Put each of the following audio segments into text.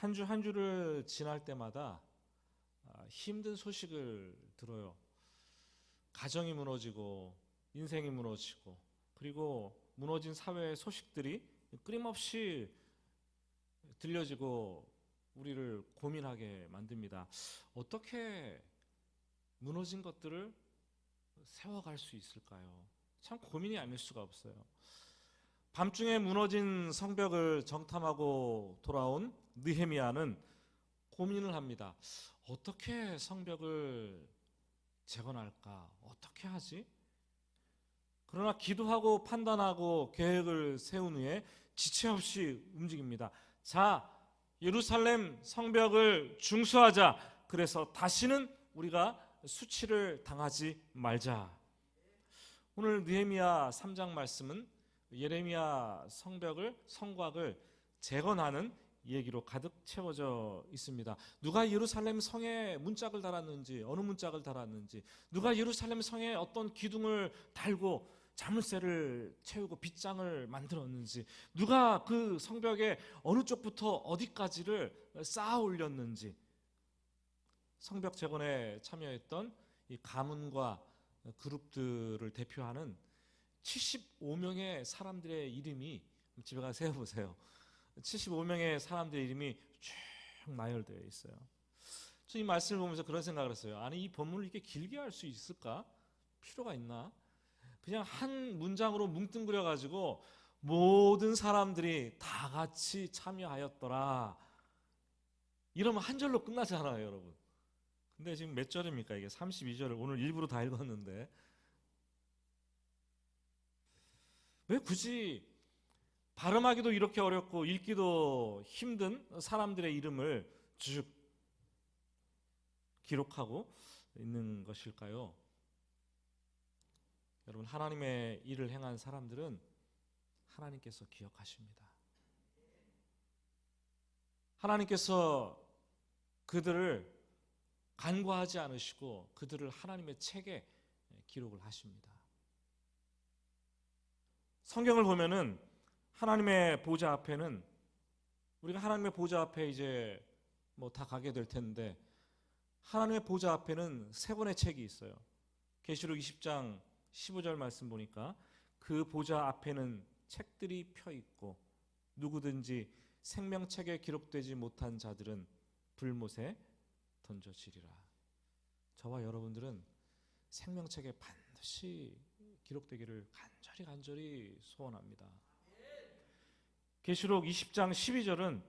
한 주 한 주를 지날 때마다 힘든 소식을 들어요. 가정이 무너지고 인생이 무너지고 그리고 무너진 사회의 소식들이 끊임없이 들려지고 우리를 고민하게 만듭니다. 어떻게 무너진 것들을 세워갈 수 있을까요? 참 고민이 아닐 수가 없어요. 밤중에 무너진 성벽을 정탐하고 돌아온 느헤미야는 고민을 합니다. 어떻게 성벽을 재건할까? 어떻게 하지? 그러나 기도하고 판단하고 계획을 세운 후에 지체 없이 움직입니다. 자, 예루살렘 성벽을 중수하자. 그래서 다시는 우리가 수치를 당하지 말자. 오늘 느헤미야 3장 말씀은 예레미야 성곽을 재건하는 얘기로 가득 채워져 있습니다. 누가 예루살렘 성에 문짝을 달았는지, 어느 문짝을 달았는지, 누가 예루살렘 성에 어떤 기둥을 달고 자물쇠를 채우고 빗장을 만들었는지, 누가 그 성벽에 어느 쪽부터 어디까지를 쌓아 올렸는지, 성벽 재건에 참여했던 이 가문과 그룹들을 대표하는 75명의 사람들의 이름이, 집에 가서 세어보세요. 75명의 사람들의 이름이 쭉 나열되어 있어요. 저 이 말씀을 보면서 그런 생각을 했어요. 아니, 이 본문을 이렇게 길게 할 수 있을까? 필요가 있나? 그냥 한 문장으로 뭉뚱그려 가지고 모든 사람들이 다 같이 참여하였더라, 이러면 한 절로 끝나잖아요, 여러분. 근데 지금 몇 절입니까? 이게 32절을 오늘 일부러 다 읽었는데 왜 굳이 발음하기도 이렇게 어렵고 읽기도 힘든 사람들의 이름을 쭉 기록하고 있는 것일까요? 여러분, 하나님의 일을 행한 사람들은 하나님께서 기억하십니다. 하나님께서 그들을 간과하지 않으시고 그들을 하나님의 책에 기록을 하십니다. 성경을 보면은 하나님의 보좌 앞에는, 우리가 하나님의 보좌 앞에 이제 뭐 다 가게 될 텐데, 하나님의 보좌 앞에는 세 권의 책이 있어요. 계시록 20장 15절 말씀 보니까 그 보좌 앞에는 책들이 펴 있고 누구든지 생명책에 기록되지 못한 자들은 불못에 던져지리라. 저와 여러분들은 생명책에 반드시 기록되기를 간절히 소원합니다. 계시록 20장 12절은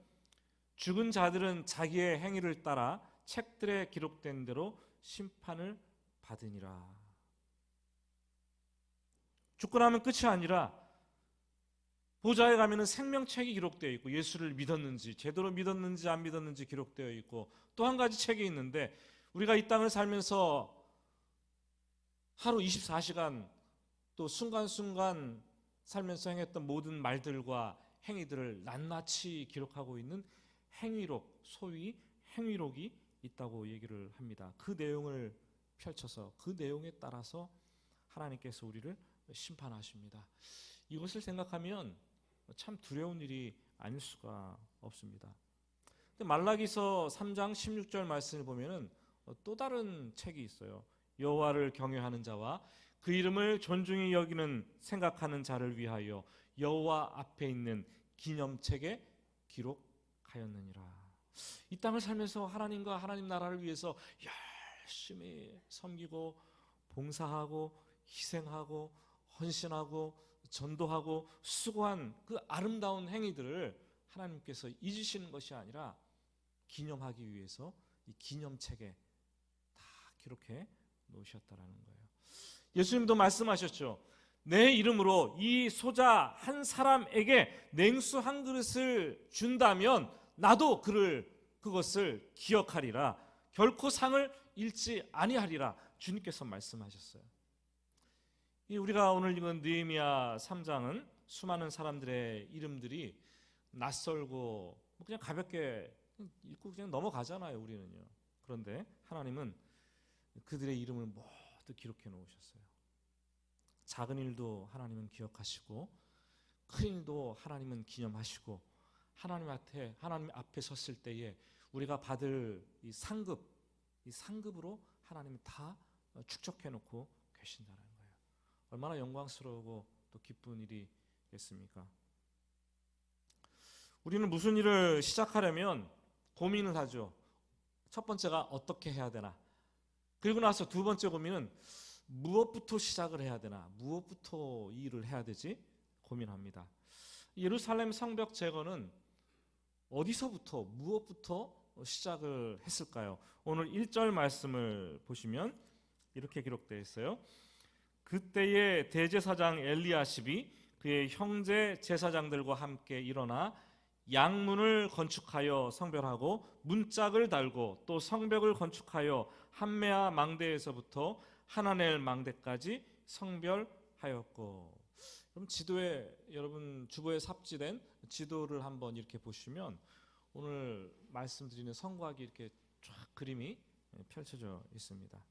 죽은 자들은 자기의 행위를 따라 책들에 기록된 대로 심판을 받으니라. 죽고 나면 끝이 아니라 보좌에 가면은 생명책이 기록되어 있고, 예수를 믿었는지, 제대로 믿었는지 안 믿었는지 기록되어 있고, 또 한 가지 책이 있는데, 우리가 이 땅을 살면서 하루 24시간 또 순간순간 살면서 행했던 모든 말들과 행위들을 낱낱이 기록하고 있는 행위록, 소위 행위록이 있다고 얘기를 합니다. 그 내용을 펼쳐서 그 내용에 따라서 하나님께서 우리를 심판하십니다. 이것을 생각하면 참 두려운 일이 아닐 수가 없습니다. 근데 말라기서 3장 16절 말씀을 보면은 또 다른 책이 있어요. 여호와를 경외하는 자와 그 이름을 존중히 여기는 생각하는 자를 위하여 여호와 앞에 있는 기념책에 기록하였느니라. 이 땅을 살면서 하나님과 하나님 나라를 위해서 열심히 섬기고 봉사하고 희생하고 헌신하고 전도하고 수고한 그 아름다운 행위들을 하나님께서 잊으시는 것이 아니라 기념하기 위해서 이 기념책에 다 기록해 놓으셨다라는 거예요. 예수님도 말씀하셨죠. 내 이름으로 이 소자 한 사람에게 냉수 한 그릇을 준다면 나도 그것을 기억하리라. 결코 상을 잃지 아니하리라. 주님께서 말씀하셨어요. 우리가 오늘 읽은 느헤미야 3장은 수많은 사람들의 이름들이 낯설고 그냥 가볍게 읽고 그냥 넘어가잖아요, 우리는요. 그런데 하나님은 그들의 이름을 모두 기록해 놓으셨어요. 작은 일도 하나님은 기억하시고 큰 일도 하나님은 기념하시고 하나님 앞에 섰을 때에 우리가 받을 이 상급으로 하나님이 다 축적해 놓고 계신다는 거예요. 얼마나 영광스러우고 또 기쁜 일이겠습니까? 우리는 무슨 일을 시작하려면 고민을 하죠. 첫 번째가 어떻게 해야 되나? 그리고 나서 두 번째 고민은 무엇부터 시작을 해야 되나? 무엇부터 이 일을 해야 되지? 고민합니다. 예루살렘 성벽 재건은 어디서부터 무엇부터 시작을 했을까요? 오늘 1절 말씀을 보시면 이렇게 기록되어 있어요. 그때의 대제사장 엘리야십이 그의 형제 제사장들과 함께 일어나 양문을 건축하여 성별하고 문짝을 달고 또 성벽을 건축하여 한메아 망대에서부터 하나넬 망대까지 성별하였고. 그럼 지도에 여러분 주보에 삽지된 지도를 한번 이렇게 보시면 오늘 말씀드리는 성곽이 이렇게 쫙 그림이 펼쳐져 있습니다.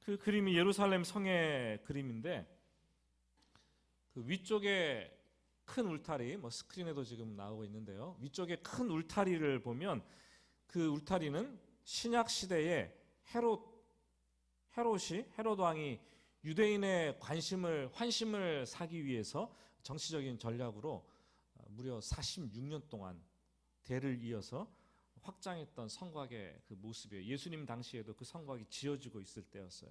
그 그림이 예루살렘 성의 그림인데 그 위쪽에 큰 울타리, 스크린에도 지금 나오고 있는데요. 위쪽에 큰 울타리를 보면 그 울타리는 신약 시대에 헤롯 왕이 유대인의 환심을 사기 위해서 정치적인 전략으로 무려 46년 동안 대를 이어서 확장했던 성곽의 그 모습이에요. 예수님 당시에도 그 성곽이 지어지고 있을 때였어요.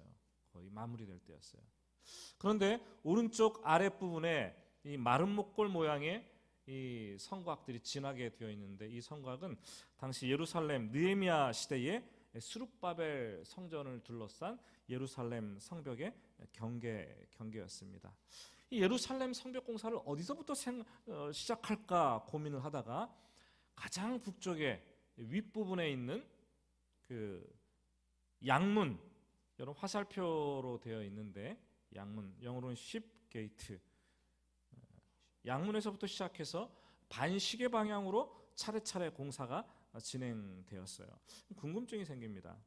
거의 마무리될 때였어요. 그런데 오른쪽 아랫부분에 이 마른 목골 모양의 이 성곽들이 진하게 되어 있는데 이 성곽은 당시 예루살렘 느헤미야 시대에 스룹바벨 성전을 둘러싼 예루살렘 성벽의 경계였습니다. 이 예루살렘 성벽 공사를 어디서부터 시작할까 고민을 하다가 가장 북쪽에 윗부분에 있는 그 양문, 여러분 화살표로 되어 있는데 양문, 영어로는 십게이트, 양문에서부터 시작해서 반시계 방향으로 차례차례 공사가 진행되었어요. 궁금증이 생깁니다.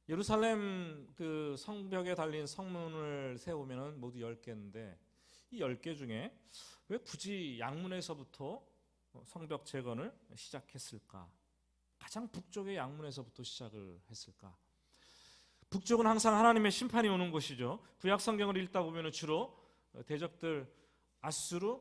예루살렘 그 성벽에 달린 성문을 세우면 모두 10개인데 이 10개 중에 왜 굳이 양문에서부터 성벽 재건을 시작했을까? 가장 북쪽의 양문에서부터 시작을 했을까? 북쪽은 항상 하나님의 심판이 오는 곳이죠. 구약 성경을 읽다 보면 주로 대적들 아수르,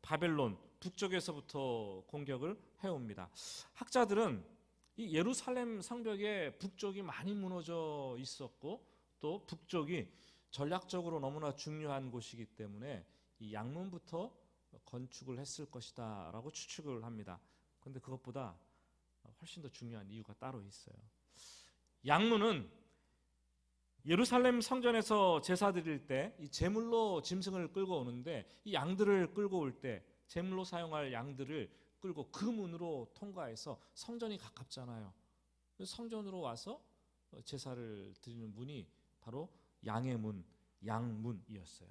바벨론 북쪽에서부터 공격을 해옵니다. 학자들은 이 예루살렘 성벽의 북쪽이 많이 무너져 있었고 또 북쪽이 전략적으로 너무나 중요한 곳이기 때문에 이 양문부터 건축을 했을 것이다 라고 추측을 합니다. 그런데 그것보다 훨씬 더 중요한 이유가 따로 있어요. 양문은 예루살렘 성전에서 제사 드릴 때 이 제물로 짐승을 끌고 오는데 이 양들을 끌고 올 때 제물로 사용할 양들을 끌고 그 문으로 통과해서 성전이 가깝잖아요. 성전으로 와서 제사를 드리는 문이 바로 양의 문, 양문이었어요.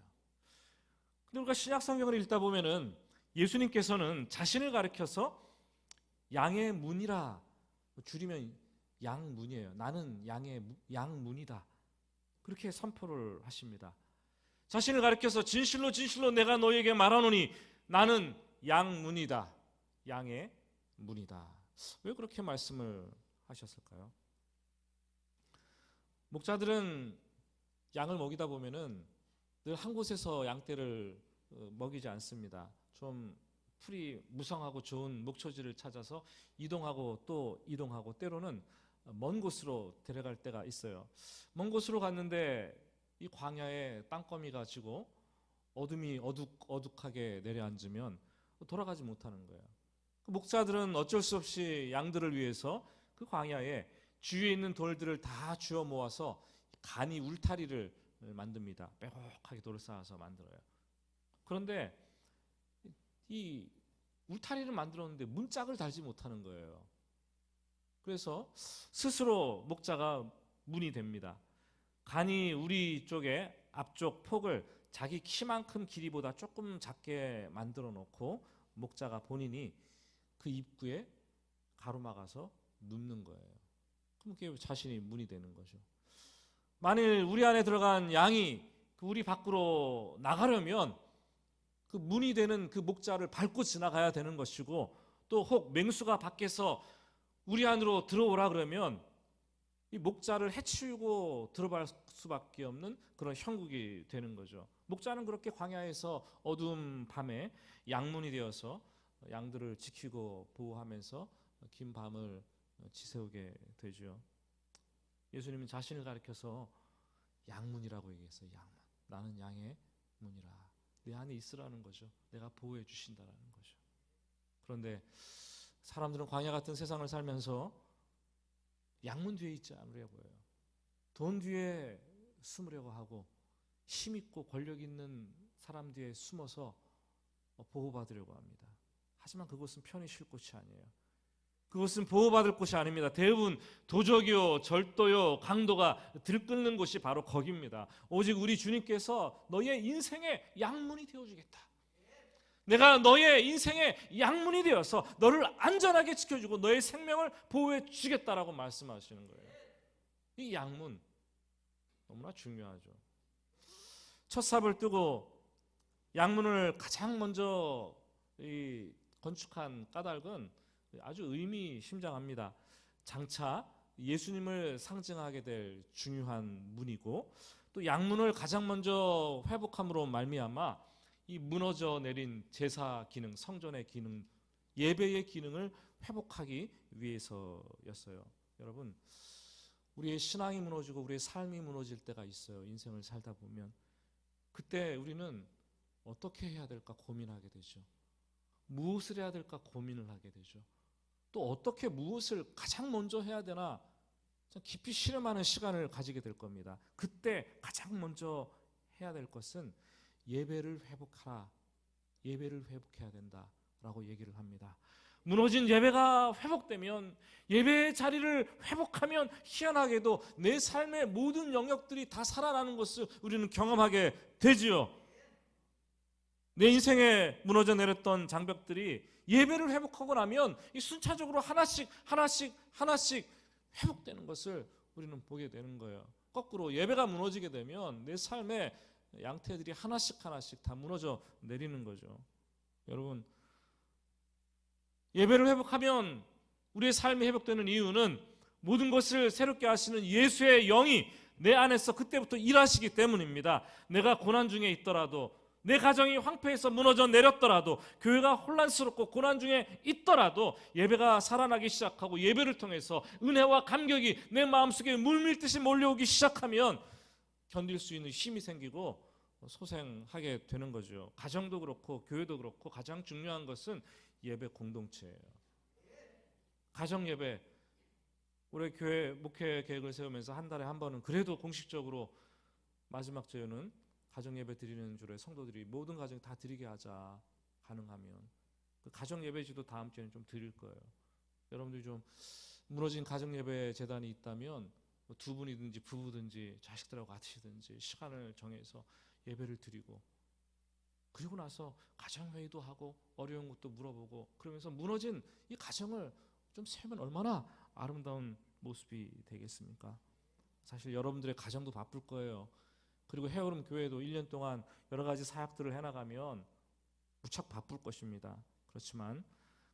근데 우리가 신약 성경을 읽다 보면은 예수님께서는 자신을 가리켜서 양의 문이라, 줄이면 양문이에요. 나는 양문이다. 그렇게 선포를 하십니다. 자신을 가리켜서 진실로 진실로 내가 너에게 말하노니 나는 양문이다. 양의 문이다. 왜 그렇게 말씀을 하셨을까요? 목자들은 양을 먹이다 보면은 늘 한 곳에서 양떼를 먹이지 않습니다. 좀 풀이 무성하고 좋은 목초지를 찾아서 이동하고 또 이동하고 때로는 먼 곳으로 데려갈 때가 있어요. 먼 곳으로 갔는데 이 광야에 땅거미가 지고 어둠이 어둑하게 내려앉으면 돌아가지 못하는 거예요. 목자들은 어쩔 수 없이 양들을 위해서 그 광야에 주위에 있는 돌들을 다 쥐어 모아서 간이 울타리를 만듭니다. 빼곡하게 돌을 쌓아서 만들어요. 그런데 이 울타리를 만들었는데 문짝을 달지 못하는 거예요. 그래서 스스로 목자가 문이 됩니다. 간이 우리 쪽에 앞쪽 폭을 자기 키만큼 길이보다 조금 작게 만들어 놓고 목자가 본인이 그 입구에 가로막아서 눕는 거예요. 그럼 그게 자신이 문이 되는 거죠. 만일 우리 안에 들어간 양이 그 우리 밖으로 나가려면 그 문이 되는 그 목자를 밟고 지나가야 되는 것이고, 또 혹 맹수가 밖에서 우리 안으로 들어오라 그러면 이 목자를 해치우고 들어갈 수밖에 없는 그런 형국이 되는 거죠. 목자는 그렇게 광야에서 어두운 밤에 양문이 되어서 양들을 지키고 보호하면서 긴 밤을 지새우게 되죠. 예수님은 자신을 가리켜서 양문이라고 얘기했어요. 양문. 나는 양의 문이라. 내 안에 있으라는 거죠. 내가 보호해 주신다라는 거죠. 그런데 사람들은 광야 같은 세상을 살면서 양문 뒤에 있지 않으려고 해요. 돈 뒤에 숨으려고 하고, 힘 있고 권력 있는 사람 뒤에 숨어서 보호받으려고 합니다. 하지만 그것은 편히 쉴 곳이 아니에요. 그것은 보호받을 곳이 아닙니다. 대부분 도적이요, 절도요, 강도가 들끓는 곳이 바로 거기입니다. 오직 우리 주님께서 너의 인생의 양문이 되어주겠다. 내가 너의 인생의 양문이 되어서 너를 안전하게 지켜주고 너의 생명을 보호해 주겠다라고 말씀하시는 거예요. 이 양문 너무나 중요하죠. 첫 삽을 뜨고 양문을 가장 먼저 건축한 까닭은 아주 의미심장합니다. 장차 예수님을 상징하게 될 중요한 문이고, 또 양문을 가장 먼저 회복함으로 말미암아 이 무너져 내린 제사 기능, 성전의 기능, 예배의 기능을 회복하기 위해서였어요. 여러분, 우리의 신앙이 무너지고 우리의 삶이 무너질 때가 있어요. 인생을 살다 보면 그때 우리는 어떻게 해야 될까 고민하게 되죠. 무엇을 해야 될까 고민을 하게 되죠. 또 어떻게 무엇을 가장 먼저 해야 되나 깊이 실험하는 시간을 가지게 될 겁니다. 그때 가장 먼저 해야 될 것은 예배를 회복하라. 예배를 회복해야 된다라고 얘기를 합니다. 무너진 예배가 회복되면, 예배의 자리를 회복하면 희한하게도 내 삶의 모든 영역들이 다 살아나는 것을 우리는 경험하게 되지요. 내 인생에 무너져 내렸던 장벽들이 예배를 회복하고 나면 이 순차적으로 하나씩 회복되는 것을 우리는 보게 되는 거예요. 거꾸로 예배가 무너지게 되면 내 삶의 양태들이 하나씩 다 무너져 내리는 거죠. 여러분, 예배를 회복하면 우리의 삶이 회복되는 이유는 모든 것을 새롭게 하시는 예수의 영이 내 안에서 그때부터 일하시기 때문입니다. 내가 고난 중에 있더라도, 내 가정이 황폐해서 무너져 내렸더라도, 교회가 혼란스럽고 고난 중에 있더라도 예배가 살아나기 시작하고 예배를 통해서 은혜와 감격이 내 마음속에 물밀듯이 몰려오기 시작하면 견딜 수 있는 힘이 생기고 소생하게 되는 거죠. 가정도 그렇고 교회도 그렇고 가장 중요한 것은 예배 공동체예요. 가정 예배, 우리 교회 목회 계획을 세우면서 한 달에 한 번은 그래도 공식적으로 마지막 주에는 가정 예배 드리는 주에 성도들이 모든 가정이 다 드리게 하자. 가능하면 그 가정 예배지도 다음 주에는 좀 드릴 거예요. 여러분들이 좀 무너진 가정 예배 재단이 있다면 두 분이든지 부부든지 자식들하고 같이든지 시간을 정해서 예배를 드리고, 그리고 나서 가정회의도 하고 어려운 것도 물어보고, 그러면서 무너진 이 가정을 좀 세우면 얼마나 아름다운 모습이 되겠습니까? 사실 여러분들의 가정도 바쁠 거예요. 그리고 헤어름 교회도 1년 동안 여러 가지 사역들을 해나가면 무척 바쁠 것입니다. 그렇지만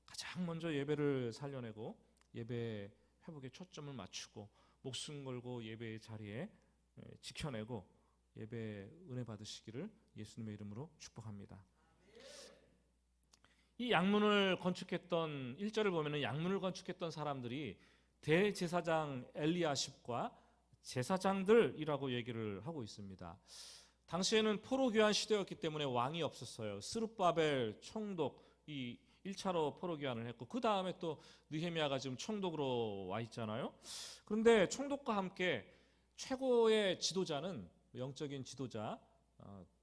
가장 먼저 예배를 살려내고 예배 회복에 초점을 맞추고 목숨 걸고 예배의 자리에 지켜내고 예배 은혜 받으시기를 예수님의 이름으로 축복합니다. 이 양문을 건축했던 1절을 보면은 양문을 건축했던 사람들이 대제사장 엘리야십과 제사장들이라고 얘기를 하고 있습니다. 당시에는 포로 귀환 시대였기 때문에 왕이 없었어요. 스룹바벨 총독 이 1차로 포로 귀환을 했고, 그 다음에 또 느헤미야가 지금 총독으로 와 있잖아요. 그런데 총독과 함께 최고의 지도자는 영적인 지도자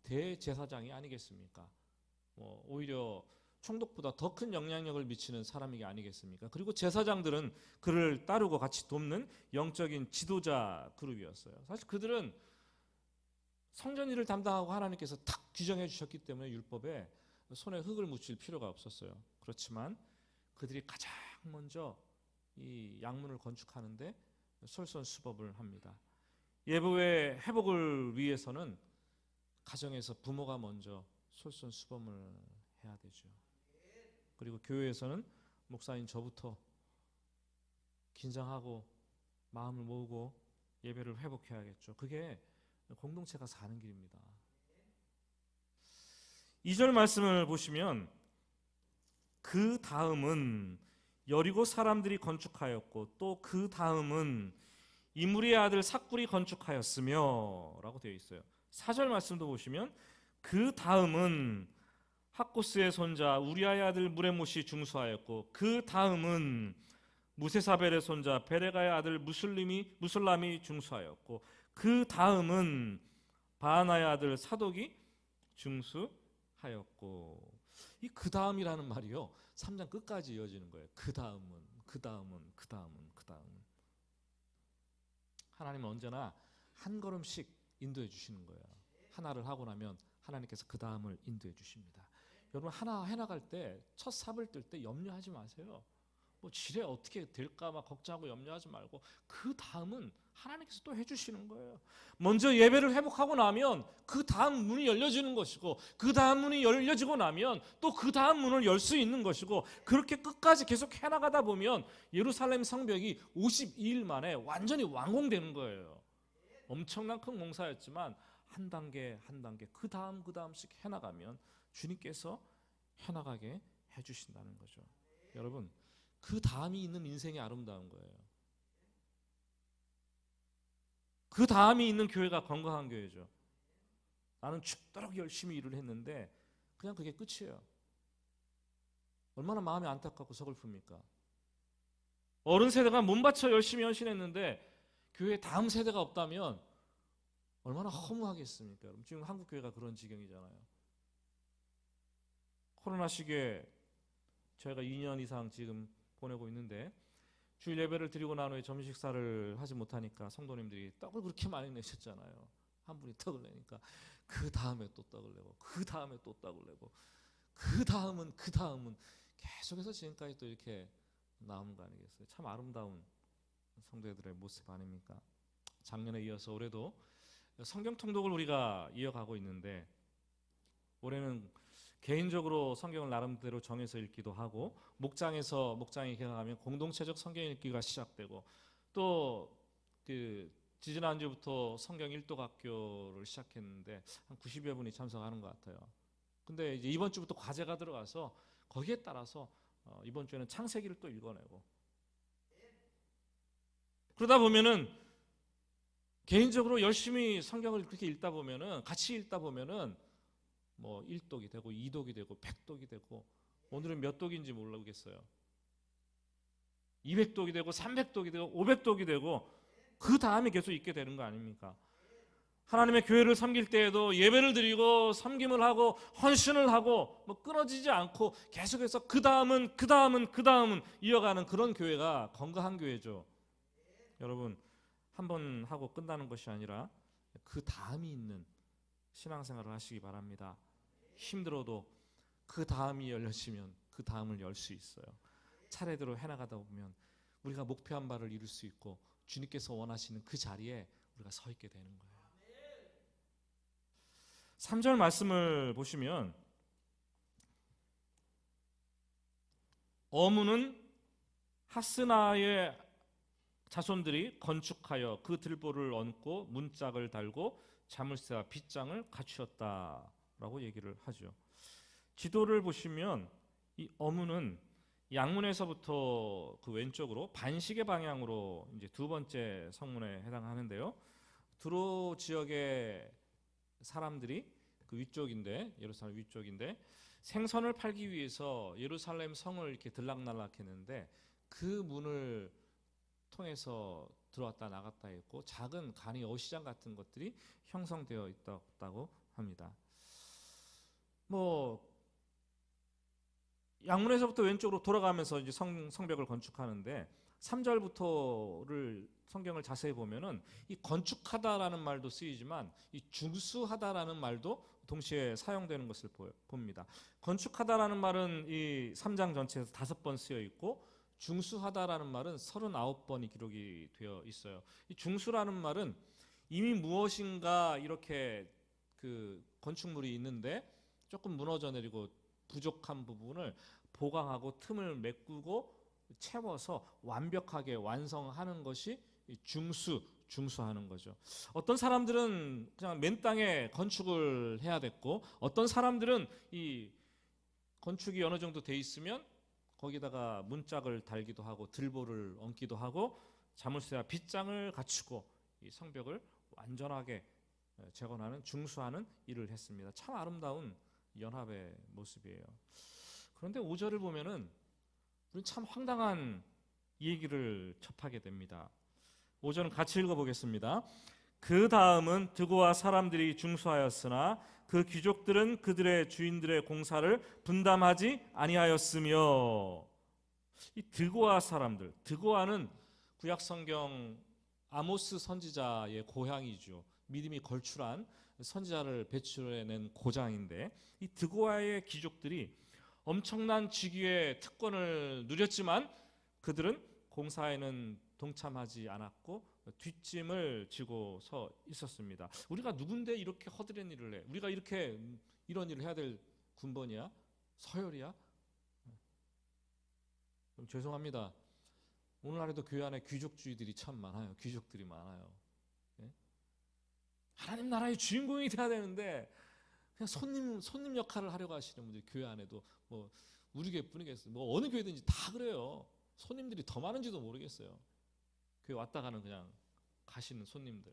대제사장이 아니겠습니까? 오히려 총독보다 더 큰 영향력을 미치는 사람이 아니겠습니까? 그리고 제사장들은 그를 따르고 같이 돕는 영적인 지도자 그룹이었어요. 사실 그들은 성전 일을 담당하고 하나님께서 탁 규정해 주셨기 때문에 율법에 손에 흙을 묻힐 필요가 없었어요. 그렇지만 그들이 가장 먼저 이 양문을 건축하는데 솔선수범을 합니다. 예배의 회복을 위해서는 가정에서 부모가 먼저 솔선수범을 해야 되죠. 그리고 교회에서는 목사인 저부터 긴장하고 마음을 모으고 예배를 회복해야겠죠. 그게 공동체가 사는 길입니다. 2절 말씀을 보시면 그 다음은 여리고 사람들이 건축하였고 또 그 다음은 이므리의 아들 삭굴이 건축하였으며 라고 되어 있어요. 4절 말씀도 보시면 그 다음은 학고스의 손자 우리아의 아들 무레못이 중수하였고 그 다음은 무세사벨의 손자 베레가의 아들 무술람이 중수하였고 그 다음은 바하나의 아들 사독이 중수하였고, 이 그 다음이라는 말이요 3장 끝까지 이어지는 거예요. 그 다음은 하나님은 언제나 한 걸음씩 인도해 주시는 거예요. 하나를 하고 나면 하나님께서 그 다음을 인도해 주십니다. 여러분 하나 해나갈 때 첫 삽을 뜰 때 염려하지 마세요. 뭐 지뢰 어떻게 될까 막 걱정하고 염려하지 말고 그 다음은 하나님께서 또 해주시는 거예요. 먼저 예배를 회복하고 나면 그 다음 문이 열려지는 것이고 그 다음 문이 열려지고 나면 또 그 다음 문을 열 수 있는 것이고 그렇게 끝까지 계속 해나가다 보면 예루살렘 성벽이 52일 만에 완전히 완공되는 거예요. 엄청난 큰 공사였지만 한 단계 한 단계 그 다음씩 해나가면 주님께서 해나가게 해주신다는 거죠. 여러분 그 다음이 있는 인생이 아름다운 거예요. 그 다음이 있는 교회가 건강한 교회죠. 나는 죽도록 열심히 일을 했는데 그냥 그게 끝이에요. 얼마나 마음이 안타깝고 서글픕니까? 어른 세대가 몸바쳐 열심히 헌신했는데 교회 다음 세대가 없다면 얼마나 허무하겠습니까? 여러분 지금 한국 교회가 그런 지경이잖아요. 코로나 시기에 저희가 2년 이상 지금 보내고 있는데 주일 예배를 드리고 난 후에 점심 식사를 하지 못하니까 성도님들이 떡을 그렇게 많이 내셨잖아요. 한 분이 떡을 내니까 그 다음에 또 떡을 내고 그 다음에 또 떡을 내고 그 다음은 계속해서 지금까지 또 이렇게 나오는 거 아니겠어요? 참 아름다운 성도들의 모습 아닙니까? 작년에 이어서 올해도 성경 통독을 우리가 이어가고 있는데 올해는 개인적으로 성경을 나름대로 정해서 읽기도 하고 목장이 개강하면 공동체적 성경 읽기가 시작되고 또 그 지지난주부터 성경 일독학교를 시작했는데 한 90여 분이 참석하는 것 같아요. 근데 이제 이번 주부터 과제가 들어가서 거기에 따라서 이번 주에는 창세기를 또 읽어내고 그러다 보면은 개인적으로 열심히 성경을 그렇게 읽다 보면은 같이 읽다 보면은 뭐 1독이 되고 2독이 되고 100독이 되고 오늘은 몇 독인지 모르겠어요. 200독이 되고 300독이 되고 500독이 되고 그 다음에 계속 읽게 되는 거 아닙니까? 하나님의 교회를 섬길 때에도 예배를 드리고 섬김을 하고 헌신을 하고 뭐 끊어지지 않고 계속해서 그 다음은 이어가는 그런 교회가 건강한 교회죠. 여러분 한 번 하고 끝나는 것이 아니라 그 다음이 있는 신앙생활을 하시기 바랍니다. 힘들어도 그 다음이 열려지면 그 다음을 열 수 있어요. 차례대로 해나가다 보면 우리가 목표한 바를 이룰 수 있고 주님께서 원하시는 그 자리에 우리가 서 있게 되는 거예요. 3절 말씀을 보시면 어무는 하스나의 자손들이 건축하여 그 들보를 얹고 문짝을 달고 자물쇠와 빗장을 갖추었다라고 얘기를 하죠. 지도를 보시면 이 어무는 양문에서부터 그 왼쪽으로 반시계 방향으로 이제 두 번째 성문에 해당하는데요. 두로 지역의 사람들이 그 위쪽인데 예루살렘 위쪽인데 생선을 팔기 위해서 예루살렘 성을 이렇게 들락날락했는데 그 문을 통해서 들어왔다 나갔다 했고 작은 간이 어시장 같은 것들이 형성되어 있다고 합니다. 뭐 양문에서부터 왼쪽으로 돌아가면서 이제 성벽을 건축하는데 3절부터를 성경을 자세히 보면은 이 건축하다라는 말도 쓰이지만 이 중수하다라는 말도 동시에 사용되는 것을 봅니다. 건축하다라는 말은 이 3장 전체에서 5번 쓰여 있고 중수하다라는 말은 39번이 기록이 되어 있어요. 이 중수라는 말은 이미 무엇인가 이렇게 그 건축물이 있는데 조금 무너져 내리고 부족한 부분을 보강하고 틈을 메꾸고 채워서 완벽하게 완성하는 것이 중수하는 거죠. 어떤 사람들은 그냥 맨 땅에 건축을 해야 됐고, 어떤 사람들은 이 건축이 어느 정도 돼 있으면 거기다가 문짝을 달기도 하고 들보를 얹기도 하고 자물쇠와 빗장을 갖추고 이 성벽을 완전하게 재건하는 중수하는 일을 했습니다. 참 아름다운 연합의 모습이에요. 그런데 5절을 보면은 우리는 참 황당한 얘기를 접하게 됩니다. 5절은 같이 읽어보겠습니다. 그 다음은 드고와 사람들이 중수하였으나 그 귀족들은 그들의 주인들의 공사를 분담하지 아니하였으며. 이 드고아 사람들, 드고아는 구약성경 아모스 선지자의 고향이죠. 믿음이 걸출한 선지자를 배출해낸 고장인데, 이 드고아의 귀족들이 엄청난 직위의 특권을 누렸지만 그들은 공사에는 동참하지 않았고 뒷짐을 지고 서 있었습니다. 우리가 누군데 이렇게 허드렛 일을 해? 우리가 이렇게 이런 일을 해야 될 군번이야? 서열이야? 죄송합니다. 오늘날에도 교회 안에 귀족주의들이 참 많아요. 귀족들이 많아요. 예? 하나님 나라의 주인공이 돼야 되는데 그냥 손님 역할을 하려고 하시는 분들이 교회 안에도 뭐 우리 교회뿐이겠어요. 뭐 어느 교회든지 다 그래요. 손님들이 더 많은지도 모르겠어요. 교회 왔다 가는 그냥 가시는 손님들.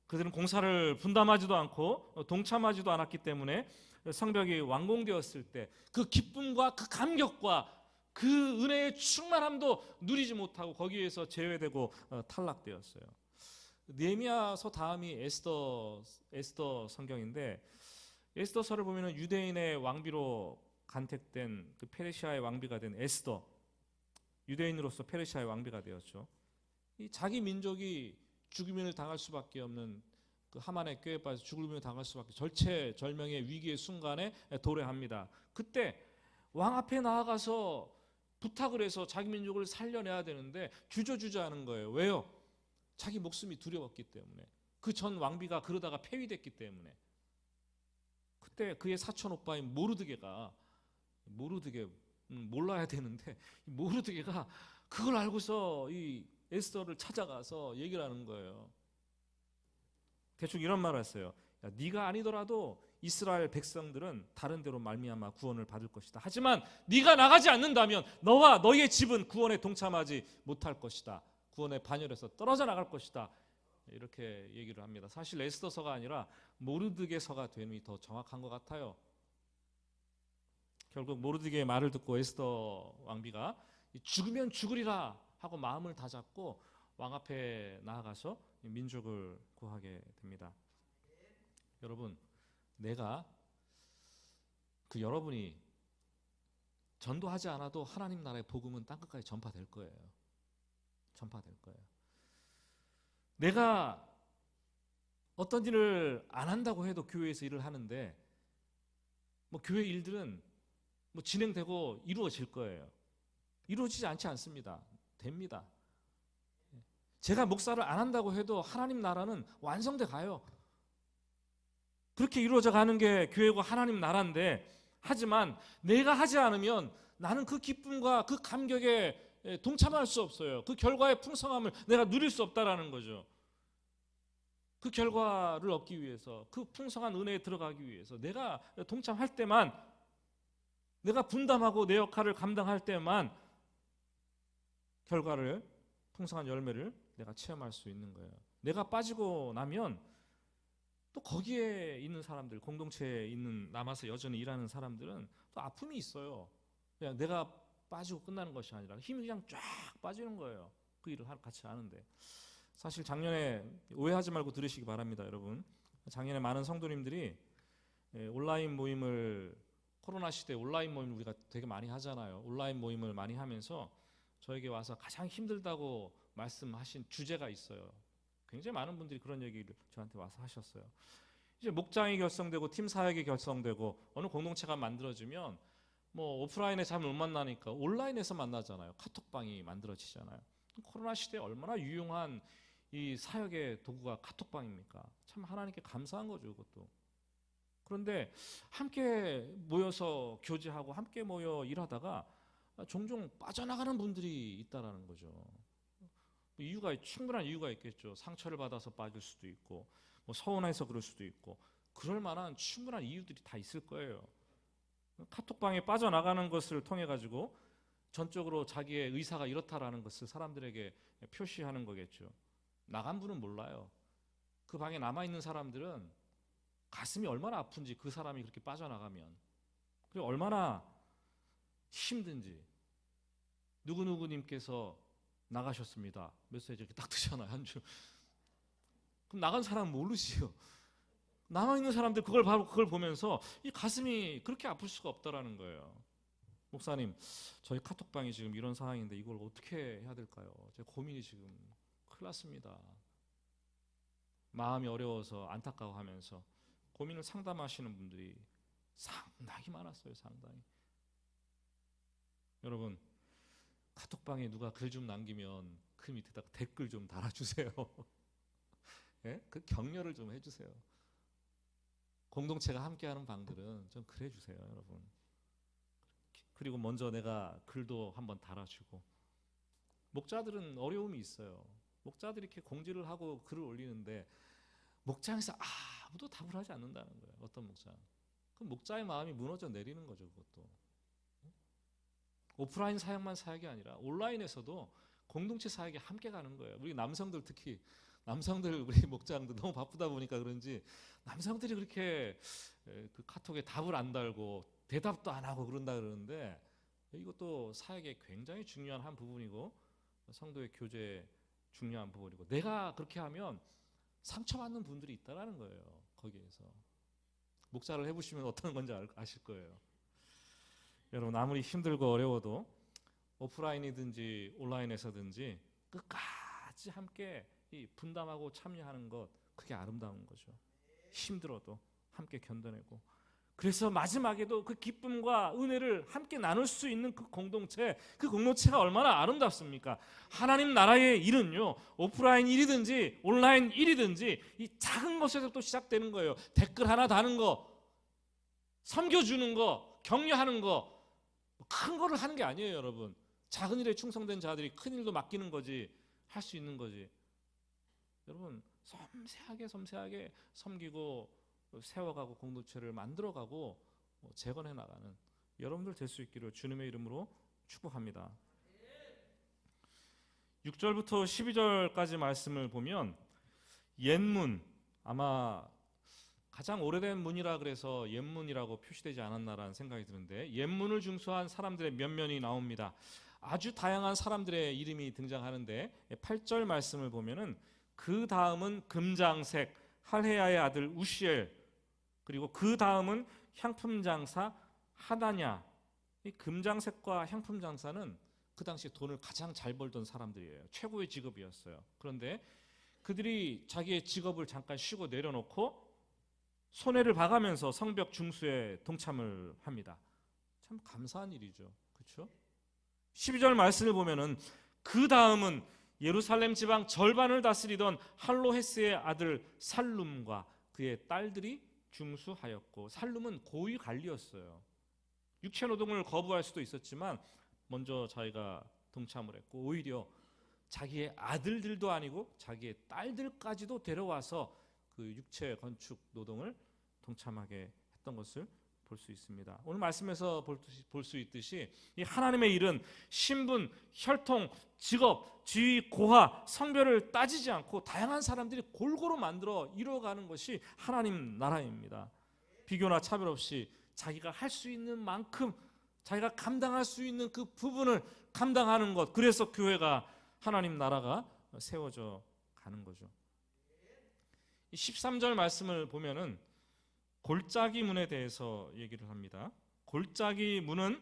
그들은 공사를 분담하지도 않고 동참하지도 않았기 때문에 성벽이 완공되었을 때 그 기쁨과 그 감격과 그 은혜의 충만함도 누리지 못하고 거기에서 제외되고 탈락되었어요. 느헤미야서 다음이 에스더 성경인데, 에스더서를 보면은 유대인의 왕비로 간택된 그 페르시아의 왕비가 된 에스더, 유대인으로서 페르시아의 왕비가 되었죠. 이 자기 민족이 죽음을 당할 수밖에 없는 그 하만의 꾀에 빠져 죽음을 당할 수밖에, 절체절명의 위기의 순간에 도래합니다. 그때 왕 앞에 나아가서 부탁을 해서 자기 민족을 살려내야 되는데 주저주저하는 거예요. 왜요? 자기 목숨이 두려웠기 때문에. 그 전 왕비가 그러다가 폐위됐기 때문에. 그때 그의 사촌 오빠인 모르드게가 몰라야 되는데 모르드게가 그걸 알고서 이 에스더를 찾아가서 얘기를 하는 거예요. 대충 이런 말을 했어요. 야, 네가 아니더라도 이스라엘 백성들은 다른 데로 말미암아 구원을 받을 것이다. 하지만 네가 나가지 않는다면 너와 너의 집은 구원에 동참하지 못할 것이다. 구원의 반열에서 떨어져 나갈 것이다. 이렇게 얘기를 합니다. 사실 에스더서가 아니라 모르드게서가 되는 더 정확한 것 같아요. 결국 모르드게의 말을 듣고 에스더 왕비가 죽으면 죽으리라 하고 마음을 다잡고 왕 앞에 나아가서 민족을 구하게 됩니다. 여러분, 여러분이 전도하지 않아도 하나님 나라의 복음은 땅끝까지 전파될 거예요. 전파될 거예요. 내가 어떤 일을 안 한다고 해도 교회에서 일을 하는데 뭐 교회 일들은 뭐 진행되고 이루어질 거예요. 이루어지지 않지 않습니다. 됩니다. 제가 목사를 안 한다고 해도 하나님 나라는 완성돼 가요. 그렇게 이루어져 가는 게 교회고 하나님 나라인데, 하지만 내가 하지 않으면 나는 그 기쁨과 그 감격에 동참할 수 없어요. 그 결과의 풍성함을 내가 누릴 수 없다라는 거죠. 그 결과를 얻기 위해서, 그 풍성한 은혜에 들어가기 위해서 내가 동참할 때만, 내가 분담하고 내 역할을 감당할 때만 결과를, 풍성한 열매를 내가 체험할 수 있는 거예요. 내가 빠지고 나면 또 거기에 있는 사람들, 공동체에 있는 남아서 여전히 일하는 사람들은 또 아픔이 있어요. 그냥 내가 빠지고 끝나는 것이 아니라 힘이 그냥 쫙 빠지는 거예요. 그 일을 같이 하는데. 사실 작년에 오해하지 말고 들으시기 바랍니다, 여러분. 작년에 많은 성도님들이 온라인 모임을, 코로나 시대에 온라인 모임을 우리가 되게 많이 하잖아요. 온라인 모임을 많이 하면서 저에게 와서 가장 힘들다고 말씀하신 주제가 있어요. 굉장히 많은 분들이 그런 얘기를 저한테 와서 하셨어요. 이제 목장이 결성되고 팀 사역이 결성되고 어느 공동체가 만들어지면 뭐 오프라인에 잘 못 만나니까 온라인에서 만나잖아요. 카톡방이 만들어지잖아요. 코로나 시대에 얼마나 유용한 이 사역의 도구가 카톡방입니까? 참 하나님께 감사한 거죠, 그것도. 그런데 함께 모여서 교제하고 함께 모여 일하다가 종종 빠져나가는 분들이 있다라는 거죠. 충분한 이유가 있겠죠. 상처를 받아서 빠질 수도 있고, 뭐 서운해서 그럴 수도 있고, 그럴 만한 충분한 이유들이 다 있을 거예요. 카톡방에 빠져나가는 것을 통해 가지고 전적으로 자기의 의사가 이렇다라는 것을 사람들에게 표시하는 거겠죠. 나간 분은 몰라요. 그 방에 남아있는 사람들은 가슴이 얼마나 아픈지, 그 사람이 그렇게 빠져나가면, 그리고 얼마나 힘든지. 누구누구님께서 나가셨습니다. 메시지 이렇게 딱 뜨잖아요, 한 줄. 그럼 나간 사람은 모르지요. 남아있는 사람들 그걸 보면서 이 가슴이 그렇게 아플 수가 없다라는 거예요. 목사님, 저희 카톡방이 지금 이런 상황인데 이걸 어떻게 해야 될까요? 제 고민이 지금 큰일 났습니다. 마음이 어려워서 안타까워하면서 고민을 상담하시는 분들이 상당히 많았어요. 상당히. 여러분, 카톡방에 누가 글 좀 남기면 그 밑에다 댓글 좀 달아주세요. 예? 그 격려를 좀 해주세요. 공동체가 함께하는 방들은 좀 그래 주세요, 여러분. 그리고 먼저 내가 글도 한번 달아주고. 목자들은 어려움이 있어요. 목자들이 이렇게 공지를 하고 글을 올리는데 목장에서 아무도 답을 하지 않는다는 거예요. 어떤 목장? 그럼 목자의 마음이 무너져 내리는 거죠, 그것도. 오프라인 사역만 사역이 아니라 온라인에서도 공동체 사역에 함께 가는 거예요. 우리 남성들, 특히 남성들, 우리 목장도 너무 바쁘다 보니까 그런지 남성들이 그렇게 그 카톡에 답을 안 달고 대답도 안 하고 그러는데, 이것도 사역의 굉장히 중요한 한 부분이고 성도의 교제에 중요한 부분이고, 내가 그렇게 하면 상처받는 분들이 있다라는 거예요. 거기에서 목자를 해보시면 어떤 건지 아실 거예요. 여러분, 아무리 힘들고 어려워도 오프라인이든지 온라인에서든지 끝까지 함께 분담하고 참여하는 것, 그게 아름다운 거죠. 힘들어도 함께 견뎌내고, 그래서 마지막에도 그 기쁨과 은혜를 함께 나눌 수 있는 그 공동체가 얼마나 아름답습니까? 하나님 나라의 일은요, 오프라인 일이든지 온라인 일이든지 이 작은 것에서부터 시작되는 거예요. 댓글 하나 다는 거, 섬겨주는 거, 격려하는 거, 큰 거를 하는 게 아니에요, 여러분. 작은 일에 충성된 자들이 큰 일도 맡기는 거지, 할 수 있는 거지. 여러분, 섬세하게 섬기고 세워가고 공동체를 만들어가고 재건해 나가는 여러분들 될 수 있기를 주님의 이름으로 축복합니다. 6절부터 12절까지 말씀을 보면 옛문, 아마 가장 오래된 문이라 그래서 옛문이라고 표시되지 않았나라는 생각이 드는데, 옛문을 중수한 사람들의 면면이 나옵니다. 아주 다양한 사람들의 이름이 등장하는데 8절 말씀을 보면은 그 다음은 금장색 할헤야의 아들 우시엘, 그리고 그 다음은 향품장사 하나냐. 이 금장색과 향품장사는 그 당시 돈을 가장 잘 벌던 사람들이에요. 최고의 직업이었어요. 그런데 그들이 자기의 직업을 잠깐 쉬고 내려놓고 손해를 봐가면서 성벽 중수에 동참을 합니다. 참 감사한 일이죠. 그렇죠? 12절 말씀을 보면은 그 다음은 예루살렘 지방 절반을 다스리던 할로헤스의 아들 살룸과 그의 딸들이 중수하였고, 살룸은 고위 관리였어요. 육체 노동을 거부할 수도 있었지만 먼저 자기가 동참을 했고, 오히려 자기의 아들들도 아니고 자기의 딸들까지도 데려와서 그 육체 건축 노동을 동참하게 했던 것을 볼 수 있습니다. 오늘 말씀에서 볼 수 있듯이 이 하나님의 일은 신분, 혈통, 직업, 지위, 고하, 성별을 따지지 않고 다양한 사람들이 골고루 만들어 이루어가는 것이 하나님 나라입니다. 비교나 차별 없이 자기가 할 수 있는 만큼, 자기가 감당할 수 있는 그 부분을 감당하는 것, 그래서 교회가, 하나님 나라가 세워져 가는 거죠. 13절 말씀을 보면은 골짜기 문에 대해서 얘기를 합니다. 골짜기 문은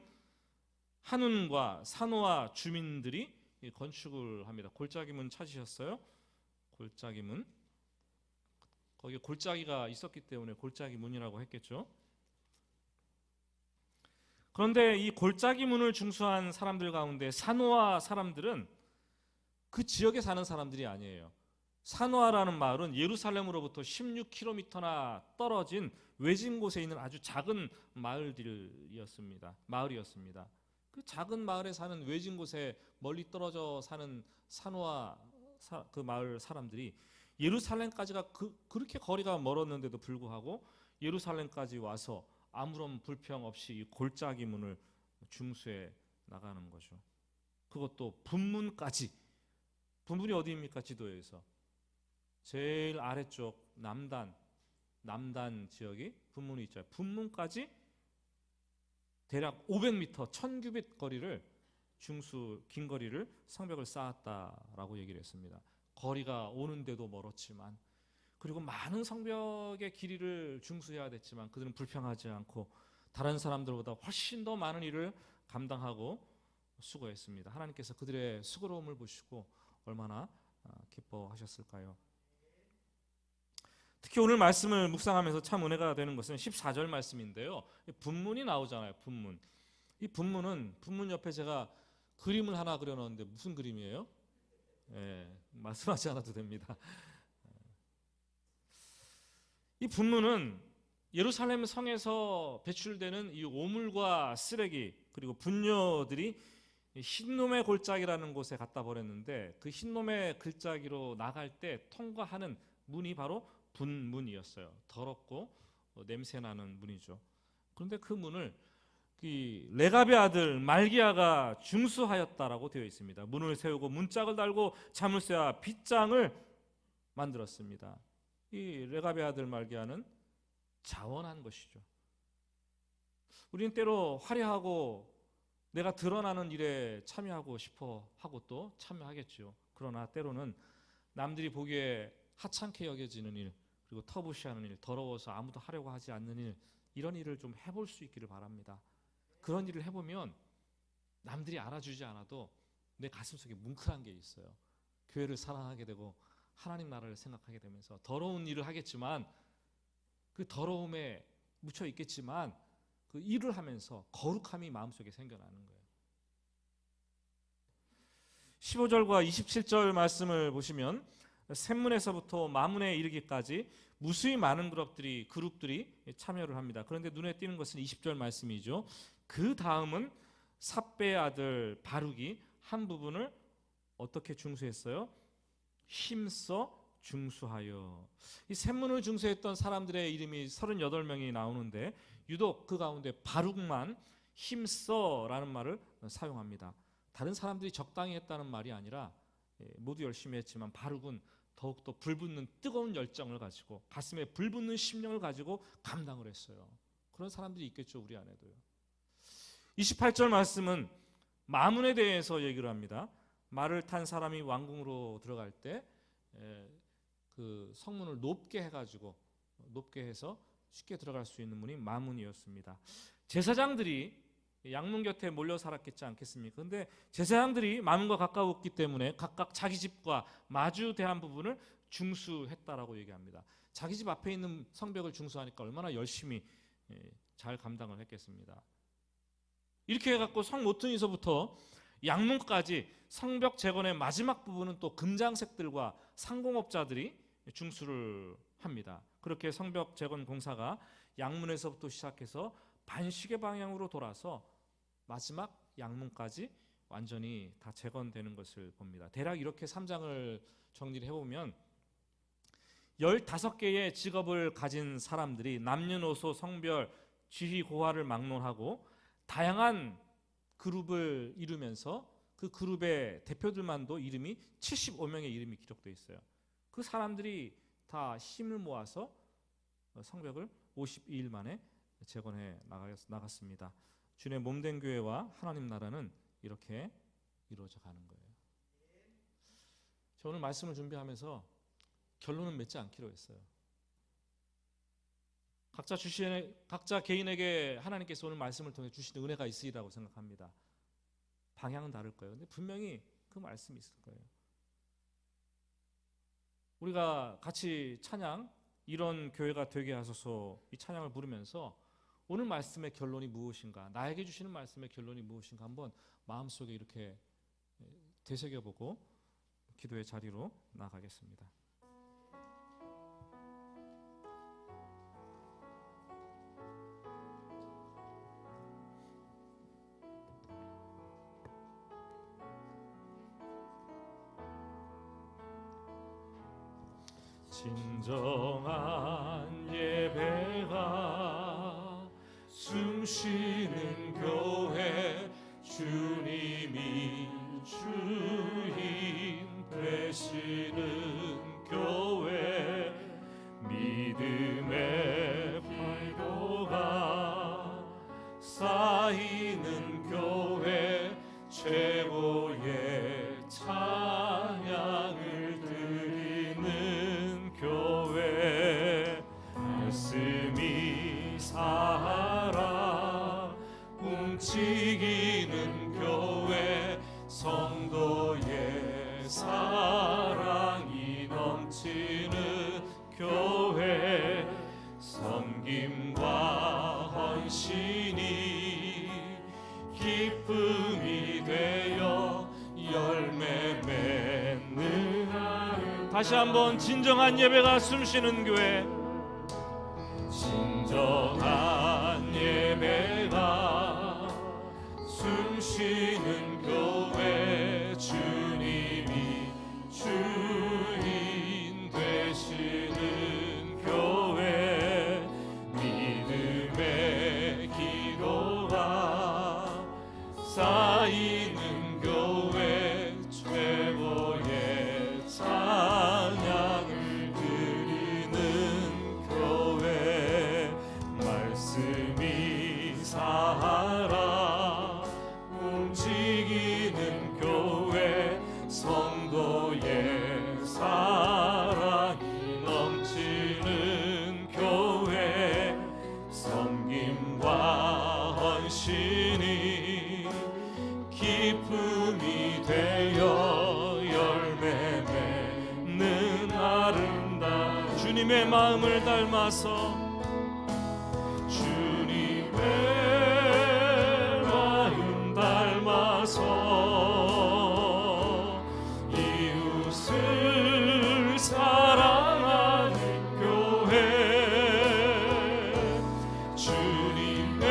한운과 산호와 주민들이 건축을 합니다. 골짜기 문 찾으셨어요? 골짜기 문. 거기에 골짜기가 있었기 때문에 골짜기 문이라고 했겠죠. 그런데 이 골짜기 문을 중수한 사람들 가운데 산호와 사람들은 그 지역에 사는 사람들이 아니에요. 산오아라는 마을은 예루살렘으로부터 16km나 떨어진 외진 곳에 있는 아주 작은 마을이었습니다. 그 작은 마을에 사는 외진 곳에 멀리 떨어져 사는 산오아 그 마을 사람들이 예루살렘까지가 그렇게 거리가 멀었는데도 불구하고 예루살렘까지 와서 아무런 불평 없이 이 골짜기 문을 중수해 나가는 거죠. 그것도 분문까지. 분문이 어디입니까? 지도에서 제일 아래쪽 남단 지역이 분문이 있죠. 분문까지 대략 500m, 1000규빗 거리를 긴 거리를 성벽을 쌓았다라고 얘기를 했습니다. 거리가 오는데도 멀었지만, 그리고 많은 성벽의 길이를 중수해야 됐지만 그들은 불평하지 않고 다른 사람들보다 훨씬 더 많은 일을 감당하고 수고했습니다. 하나님께서 그들의 수고로움을 보시고 얼마나 기뻐하셨을까요? 특히 오늘 말씀을 묵상하면서 참 은혜가 되는 것은 14절 말씀인데요. 분문이 나오잖아요. 분문. 이 분문은 분문 옆에 제가 그림을 하나 그려놓았는데 무슨 그림이에요? 말씀하지 않아도 됩니다. 이 분문은 예루살렘 성에서 배출되는 이 오물과 쓰레기 그리고 분뇨들이 흰놈의 골짜기라는 곳에 갖다 버렸는데, 그 흰놈의 골짜기로 나갈 때 통과하는 문이 바로 분문이었어요. 더럽고 냄새나는 문이죠. 그런데 그 문을 레갑의 아들 말기야가 중수하였다라고 되어 있습니다. 문을 세우고 문짝을 달고 자물쇠와 빗장을 만들었습니다. 이 레갑의 아들 말기야는 자원한 것이죠. 우리는 때로 화려하고 내가 드러나는 일에 참여하고 싶어 하고 또 참여하겠죠. 그러나 때로는 남들이 보기에 하찮게 여겨지는 일, 그리고 터부시하는 일, 더러워서 아무도 하려고 하지 않는 일, 이런 일을 좀 해볼 수 있기를 바랍니다. 그런 일을 해보면 남들이 알아주지 않아도 내 가슴속에 뭉클한 게 있어요. 교회를 사랑하게 되고 하나님 나라를 생각하게 되면서 더러운 일을 하겠지만 그 더러움에 묻혀 있겠지만 그 일을 하면서 거룩함이 마음속에 생겨나는 거예요. 15절과 27절 말씀을 보시면 샘문에서부터 마문에 이르기까지 무수히 많은 그룹들이 참여를 합니다. 그런데 눈에 띄는 것은 20절 말씀이죠. 그 다음은 삽배의 아들 바룩이 한 부분을 어떻게 중수했어요? 힘써 중수하여. 이 샘문을 중수했던 사람들의 이름이 38명이 나오는데 유독 그 가운데 바룩만 힘써라는 말을 사용합니다. 다른 사람들이 적당히 했다는 말이 아니라 모두 열심히 했지만 바룩은 더욱더 불붙는 뜨거운 열정을 가지고 가슴에 불붙는 심령을 가지고 감당을 했어요. 그런 사람들이 있겠죠. 우리 안에도요. 28절 말씀은 마문에 대해서 얘기를 합니다. 말을 탄 사람이 왕궁으로 들어갈 때 그 성문을 높게 해서 쉽게 들어갈 수 있는 문이 마문이었습니다. 제사장들이 양문 곁에 몰려 살았겠지 않겠습니까? 그런데 제사장들이 마문과 가까웠기 때문에 각각 자기 집과 마주대한 부분을 중수했다라고 얘기합니다. 자기 집 앞에 있는 성벽을 중수하니까 얼마나 열심히 잘 감당을 했겠습니다. 이렇게 해갖고 성 모퉁이서부터 양문까지 성벽 재건의 마지막 부분은 또 금장색들과 상공업자들이 중수를 합니다. 그렇게 성벽 재건 공사가 양문에서부터 시작해서 반시계 방향으로 돌아서 마지막 양문까지 완전히 다 재건되는 것을 봅니다. 대략 이렇게 3장을 정리를 해보면 15개의 직업을 가진 사람들이 남녀노소 성별 지휘 고하를 막론하고 다양한 그룹을 이루면서 그 그룹의 대표들만도 이름이 75명의 이름이 기록되어 있어요. 그 사람들이 다 힘을 모아서 성벽을 52일 만에 재건해 나갔습니다. 주님의 몸된 교회와 하나님 나라는 이렇게 이루어져 가는 거예요. 저 오늘 말씀을 준비하면서 결론은 맺지 않기로 했어요. 각자 개인에게 하나님께서 오늘 말씀을 통해 주시는 은혜가 있으리라고 생각합니다. 방향은 다를 거예요. 근데 분명히 그 말씀이 있을 거예요. 우리가 같이 찬양, 이런 교회가 되게 하소서, 이 찬양을 부르면서 오늘 말씀의 결론이 무엇인가, 나에게 주시는 말씀의 결론이 무엇인가 한번 마음속에 이렇게 되새겨보고 기도의 자리로 나가겠습니다. 진정한 예배가 숨쉬는 교회, 주님이 주인 되시는 교회, 믿음의 발도가 쌓이는 교회, 최고의 찬양을 드리는 교회, 말씀이 살아 움직이는 교회, 성도의 사랑이 넘치는 교회, 섬김과 헌신이 기쁨이 되어 열매 맺는 하루. 다시 한번 진정한 예배가 숨쉬는 교회, 진정한 예배가 숨쉬는 교회, 주님이 주인 되시는 교회, 믿음의 기도가 쌓이는 교회, 최고의 찬양을 드리는 교회, 말씀이 살아 움직이는 교회, 성도의 사랑이 넘치는 교회, 섬김과 헌신이 기쁨이 되어 열매 맺는 아름다운 주님의 마음을 닮아서, 주님의 마음 닮아서 이웃을 사랑하는 교회, 주님의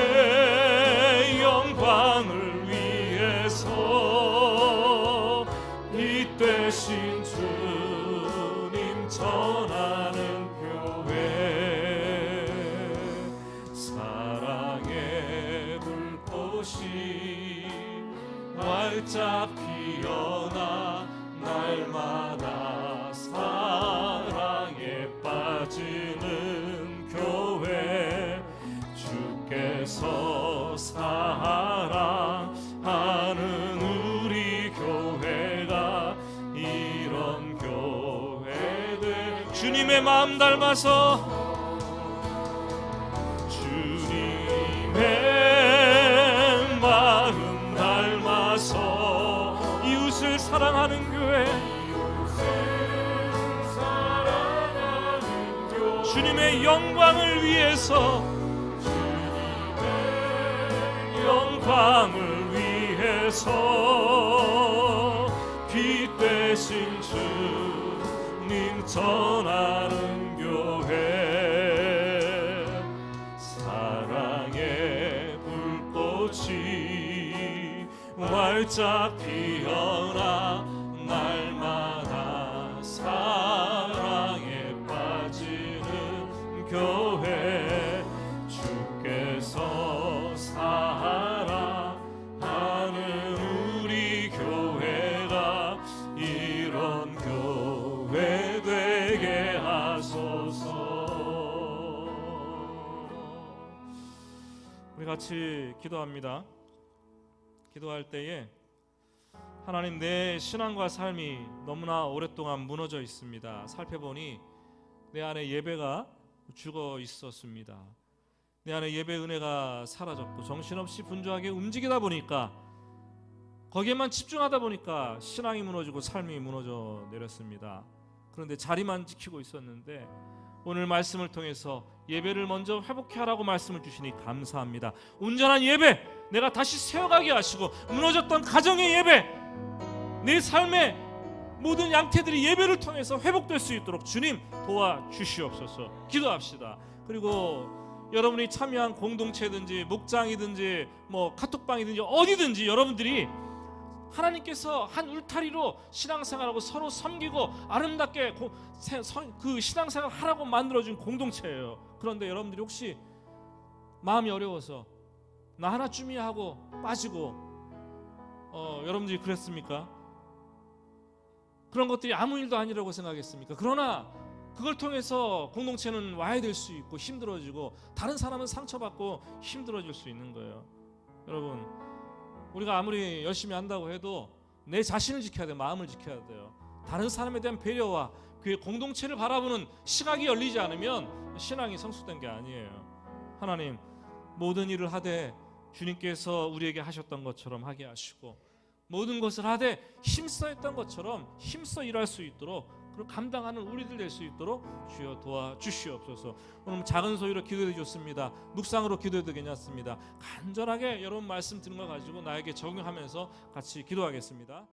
영광을 위해서 빛 되신 주님 전하는 교회, 사랑의 불꽃이 활짝 피어나 날마다 사랑에 빠지는 교회, 주께서 사랑하는 우리 교회가 이런 교회들, 주님의 마음 닮아서, 주님의 마음 닮아서 이웃을 사랑하는 교회, 주님의 영광을 위해서, 영광을 위해서 빛 되신 주님 전하는 교회, 사랑의 불꽃이 활짝 피어나 날마다 사랑에 빠지는 교회, 주께서 사랑하는 우리 교회가 이런 교회 되게 하소서. 우리 같이 기도합니다. 기도할 때에, 하나님, 내 신앙과 삶이 너무나 오랫동안 무너져 있습니다. 살펴보니 내 안에 예배가 죽어 있었습니다. 내 안에 예배 은혜가 사라졌고 정신없이 분주하게 움직이다 보니까, 거기에만 집중하다 보니까 신앙이 무너지고 삶이 무너져 내렸습니다. 그런데 자리만 지키고 있었는데 오늘 말씀을 통해서 예배를 먼저 회복하라고 말씀을 주시니 감사합니다. 온전한 예배, 내가 다시 세워가게 하시고 무너졌던 가정의 예배, 내 삶의 모든 양태들이 예배를 통해서 회복될 수 있도록 주님 도와주시옵소서. 기도합시다. 그리고 여러분이 참여한 공동체든지 목장이든지 카톡방이든지 어디든지 여러분들이 하나님께서 한 울타리로 신앙생활하고 서로 섬기고 아름답게 그 신앙생활 하라고 만들어준 공동체예요. 그런데 여러분들이 혹시 마음이 어려워서 나 하나쯤이야 하고 빠지고 여러분들이 그랬습니까? 그런 것들이 아무 일도 아니라고 생각했습니까? 그러나 그걸 통해서 공동체는 와야 될 수 있고 힘들어지고 다른 사람은 상처받고 힘들어질 수 있는 거예요. 여러분, 우리가 아무리 열심히 한다고 해도 내 자신을 지켜야 돼요. 마음을 지켜야 돼요. 다른 사람에 대한 배려와 그 공동체를 바라보는 시각이 열리지 않으면 신앙이 성숙된 게 아니에요. 하나님, 모든 일을 하되 주님께서 우리에게 하셨던 것처럼 하게 하시고 모든 것을 하되 힘써 했던 것처럼 힘써 일할 수 있도록 그리고 감당하는 우리들 될 수 있도록 주여 도와주시옵소서. 오늘 작은 소리로 기도해 주셨습니다. 묵상으로 기도해도 괜찮습니다. 간절하게 여러분 말씀 듣는 거 가지고 나에게 적용하면서 같이 기도하겠습니다.